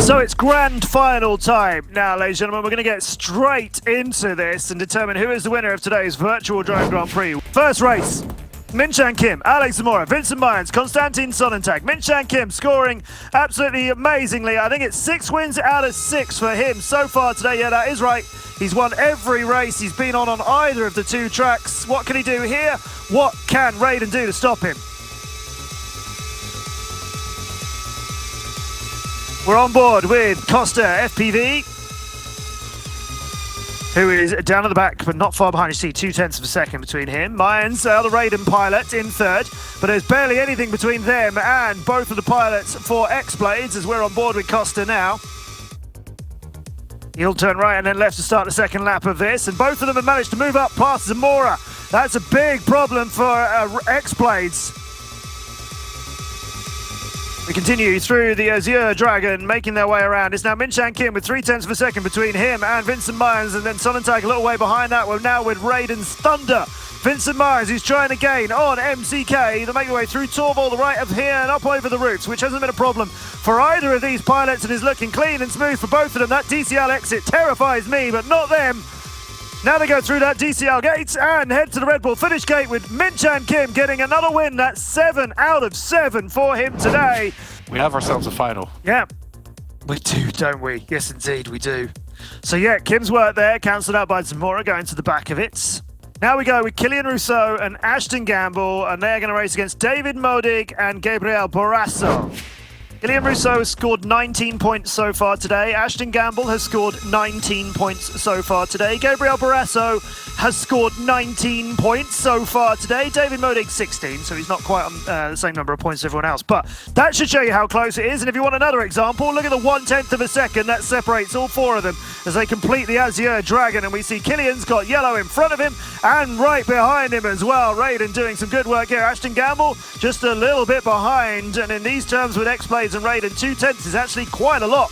So it's grand final time. Now, ladies and gentlemen, we're going to get straight into this and determine who is the winner of today's virtual drone Grand Prix. First race. Min-Chan Kim, Alex Zamora, Vincent Myers, Konstantin Sonnentag. Min-Chan Kim scoring absolutely amazingly. I think it's 6 wins out of 6 for him so far today. Yeah, that is right. He's won every race he's been on either of the 2 tracks. What can he do here? What can Raiden do to stop him? We're on board with Costa FPV, who is down at the back, but not far behind. You see 0.2 of a second between him. Mayans, the Raiden pilot, in third, but there's barely anything between them and both of the pilots for XBlades as we're on board with Costa now. He'll turn right and then left to start the second lap of this, and both of them have managed to move up past Zamora. That's a big problem for XBlades. We continue through the Azure Dragon, making their way around. It's now Min-Chan Kim with 0.3 of a second between him and Vincent Myers, and then Sonnentag a little way behind that. We're now with Raiden's Thunder. Vincent Myers, who's trying to gain on MCK. They make their way through Torval, the right of here, and up over the roofs, which hasn't been a problem for either of these pilots, and is looking clean and smooth for both of them. That DCL exit terrifies me, but not them. Now they go through that DCL gate and head to the Red Bull finish gate with Min-Chan Kim getting another win. That's 7 out of 7 for him today. We have ourselves a final. Yeah, we do, don't we? Yes, indeed, we do. So yeah, Kim's work there, cancelled out by Zamora, going to the back of it. Now we go with Killian Rousseau and Ashton Gamble, and they're going to race against David Modig and Gabriel Borasso. Killian Rousseau has scored 19 points so far today. Ashton Gamble has scored 19 points so far today. Gabriel Borasso has scored 19 points so far today. David Modig 16, so he's not quite on the same number of points as everyone else. But that should show you how close it is. And if you want another example, look at the 1/10 of a second that separates all 4 of them as they complete the Azure Dragon. And we see Killian's got yellow in front of him and right behind him as well. Raiden doing some good work here. Ashton Gamble just a little bit behind. And in these terms with XBlades and Raiden, 0.2 is actually quite a lot.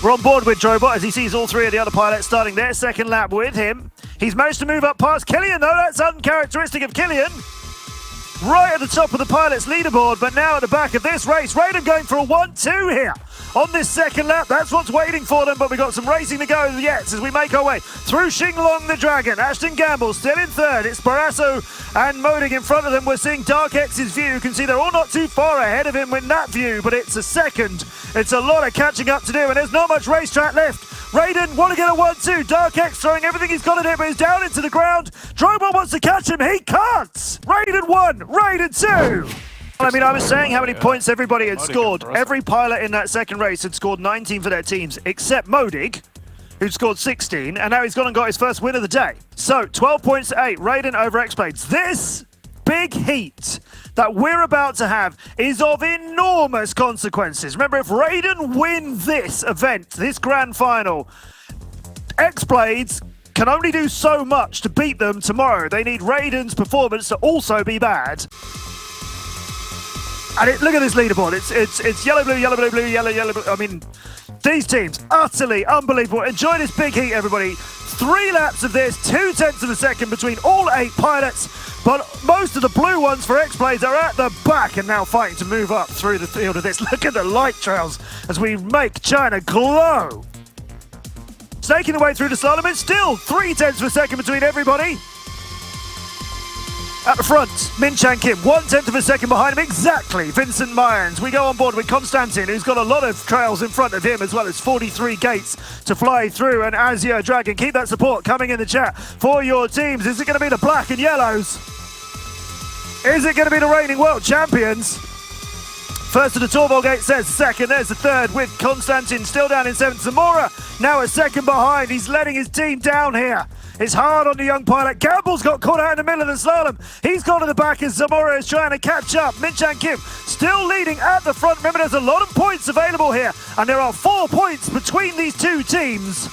We're on board with Drobot as he sees all 3 of the other pilots starting their second lap with him. He's managed to move up past Killian though. That's uncharacteristic of Killian. Right at the top of the pilots leaderboard, but now at the back of this race, Raiden going for a 1-2 here on this second lap. That's what's waiting for them, but we've got some racing to go yet as we make our way through Xinglong the Dragon. Ashton Gamble still in third. It's Borasso and Modig in front of them. We're seeing Dark X's view. You can see they're all not too far ahead of him with that view, but it's a second. It's a lot of catching up to do, and there's not much racetrack left. Raiden want to get a 1-2. Dark X throwing everything he's got in it, but he's down into the ground. Drobot wants to catch him. He can't. Raiden 1, Raiden 2. I mean, I was saying how many points everybody had scored. Every pilot in that second race had scored 19 for their teams, except Modig, who scored 16, and now he's gone and got his first win of the day. So, 12 points to 8, Raiden over XBlades. This big heat that we're about to have is of enormous consequences. Remember, if Raiden win this event, this grand final, XBlades can only do so much to beat them tomorrow. They need Raiden's performance to also be bad. And look at this leaderboard. It's yellow, blue, yellow, blue, blue, yellow, yellow, blue. I mean, these teams, utterly unbelievable. Enjoy this big heat, everybody. 3 laps of this, 0.2 of a second between all 8 pilots. But most of the blue ones for XBlades are at the back and now fighting to move up through the field of this. Look at the light trails as we make China glow. Snaking the way through the slalom. It's still 0.3 of a second between everybody. At the front, Min-Chan Kim, 1/10 of a second behind him, exactly. Vincent Myers. We go on board with Konstantin, who's got a lot of trails in front of him, as well as 43 gates to fly through. And Azure Dragon, keep that support coming in the chat for your teams. Is it going to be the black and yellows? Is it going to be the reigning world champions? First to the Torval gate says second. There's the third with Konstantin still down in 7th. Zamora now a second behind. He's letting his team down here. It's hard on the young pilot. Gamble's got caught out in the middle of the slalom. He's gone to the back as Zamora is trying to catch up. Min-Chan Kim still leading at the front. Remember, there's a lot of points available here, and there are 4 points between these 2 teams.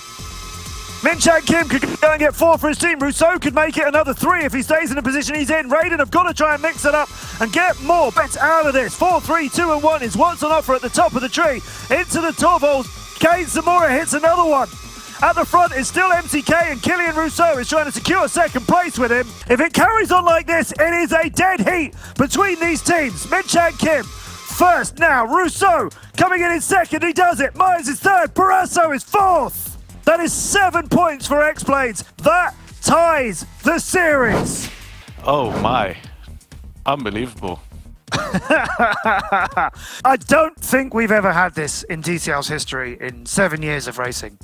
Min-Chan Kim could go and get 4 for his team. Rousseau could make it another 3 if he stays in the position he's in. Raiden have got to try and mix it up and get more bets out of this. 4, 3, 2 and 1 is what's on offer at the top of the tree. Into the Torval's gate. Zamora hits another one. At the front is still MCK, and Killian Rousseau is trying to secure second place with him. If it carries on like this, it is a dead heat between these teams. Min-Chan Kim first. Now, Rousseau coming in second. He does it. Myers is third. Barrasso is fourth. That is 7 points for XBlades. That ties the series. Oh my. Unbelievable. I don't think we've ever had this in DCL's history in 7 years of racing.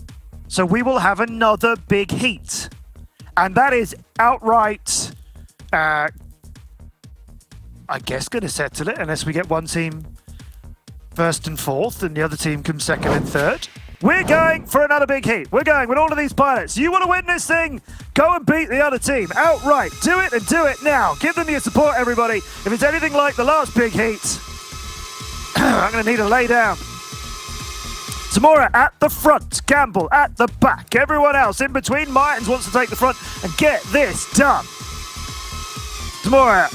So we will have another big heat. And that is outright, I guess, going to settle it unless we get one team first and fourth and the other team comes second and third. We're going for another big heat. We're going with all of these pilots. You want to win this thing? Go and beat the other team outright. Do it and do it now. Give them your support, everybody. If it's anything like the last big heat, I'm going to need to lay down. Zamora at the front, Gamble at the back. Everyone else in between. Martins wants to take the front and get this done. Zamora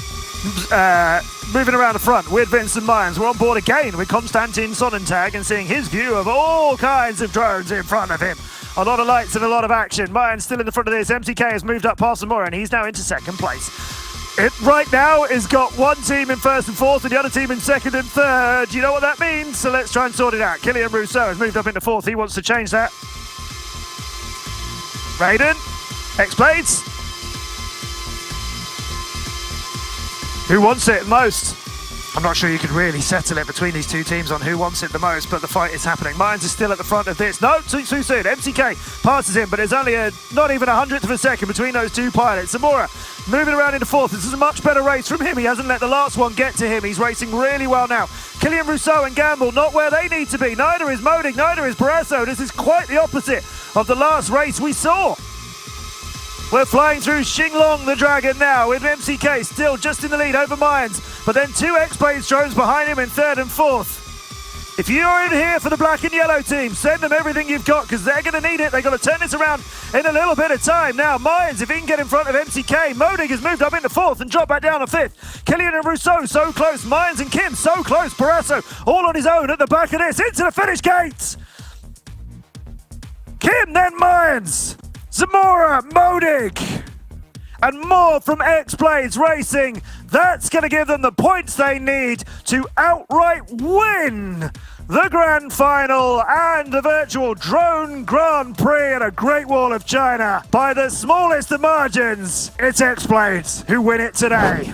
moving around the front with Vincent Myers. We're on board again with Konstantin Sonnentag and seeing his view of all kinds of drones in front of him. A lot of lights and a lot of action. Myers still in the front of this. MTK has moved up past Zamora and he's now into second place. It right now has got one team in first and fourth and the other team in second and third. You know what that means? So let's try and sort it out. Kilian Rousseau has moved up into fourth. He wants to change that. Raiden, XBlades. Who wants it most? I'm not sure you could really settle it between these two teams on who wants it the most, but the fight is happening. Mines is still at the front of this. No, too soon. MCK passes him, but there's only not even 100th of a second between those two pilots. Zamora moving around into fourth. This is a much better race from him. He hasn't let the last one get to him. He's racing really well now. Kilian Rousseau and Gamble not where they need to be. Neither is Modig, neither is Barrasso. This is quite the opposite of the last race we saw. We're flying through Xinglong the Dragon now with MCK still just in the lead over Mines, but then two XBlades drones behind him in third and fourth. If you're in here for the black and yellow team, send them everything you've got because they're going to need it. They've got to turn this around in a little bit of time. Now, Myers, if he can get in front of MCK, Modig has moved up into fourth and dropped back down to fifth. Kilian and Rousseau so close. Myers and Kim so close. Barrasso all on his own at the back of this. Into the finish gates. Kim, then Myers. Zamora, Modig, and more from XBlades Racing. That's going to give them the points they need to outright win the Grand Final and the virtual Drone Grand Prix at a Great Wall of China by the smallest of margins. It's XBlades who win it today.